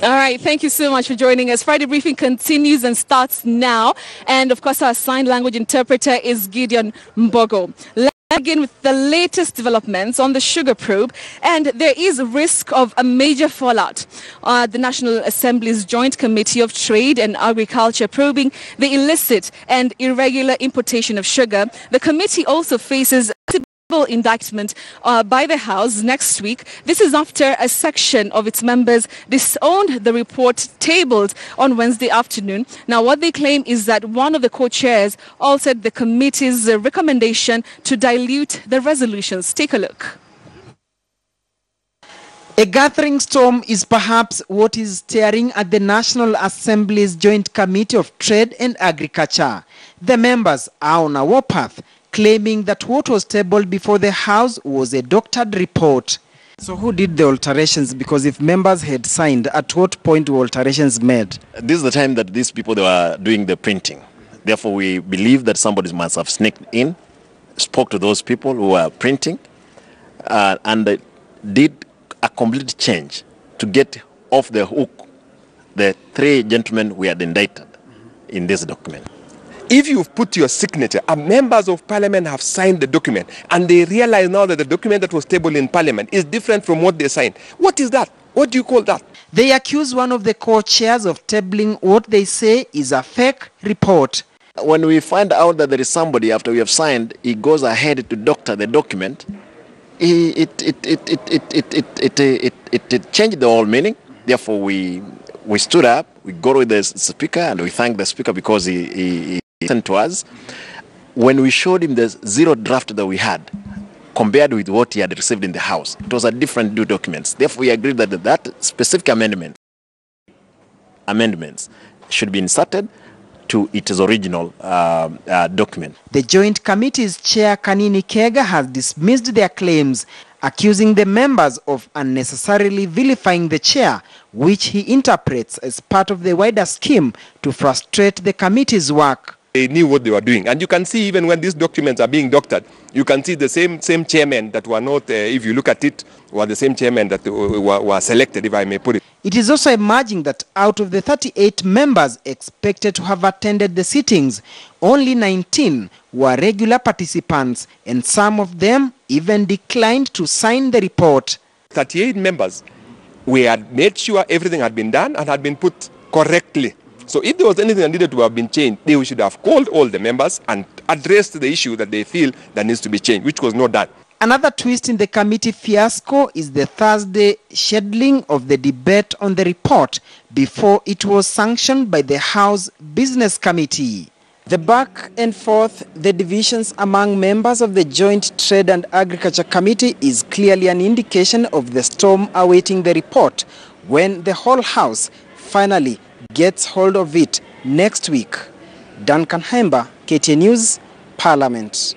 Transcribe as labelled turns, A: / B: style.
A: All right, thank you so much for joining us. Friday Briefing continues and starts now. And of course, our sign language interpreter is Gideon Mbogo. Let's begin with the latest developments on the sugar probe. And there is a risk of a major fallout. The National Assembly's Joint Committee of Trade and Agriculture probing the illicit and irregular importation of sugar. The committee also faces indictment by the House next week. This is after a section of its members disowned the report tabled on Wednesday afternoon. Now, what they claim is that one of the co-chairs altered the committee's recommendation to dilute the resolutions. Take a look.
B: A gathering storm is perhaps what is staring at the National Assembly's Joint Committee of Trade and Agriculture. The members are on a warpath, claiming that what was tabled before the House was a doctored report. So who did the alterations? Because if members had signed, at what point were alterations made?
C: This is the time that these people, they were doing the printing. Therefore, we believe that somebody must have sneaked in, spoke to those people who were printing, and did a complete change to get off the hook the three gentlemen we had indicted in this document.
D: If you've put your signature, members of parliament have signed the document, and they realize now that the document that was tabled in parliament is different from what they signed. What is that? What do you call that?
B: They accuse one of the co-chairs of tabling what they say is a fake report.
C: When we find out that there is somebody, after we have signed, he goes ahead to doctor the document, it changed the whole meaning. Therefore, we stood up, we go with the speaker, and we thank the speaker because he listened to us. When we showed him the zero draft that we had, compared with what he had received in the House, it was a different two documents. Therefore, we agreed that that specific amendments should be inserted to its original document.
B: The Joint Committee's chair, Kanini Kega, has dismissed their claims, accusing the members of unnecessarily vilifying the chair, which he interprets as part of the wider scheme to frustrate the committee's work.
D: They knew what they were doing, and you can see even when these documents are being doctored, you can see the same chairmen that were not, if you look at it, were the same chairmen that were selected, if I may put it.
B: It is also emerging that out of the 38 members expected to have attended the sittings, only 19 were regular participants, and some of them even declined to sign the report.
D: 38 members, we had made sure everything had been done and had been put correctly. So if there was anything that needed to have been changed, they should have called all the members and addressed the issue that they feel that needs to be changed, which was not done.
B: Another twist in the committee fiasco is the Thursday scheduling of the debate on the report before it was sanctioned by the House Business Committee. The back and forth, the divisions among members of the Joint Trade and Agriculture Committee is clearly an indication of the storm awaiting the report when the whole House finally gets hold of it next week. Duncan Hemba, KTN News, Parliament.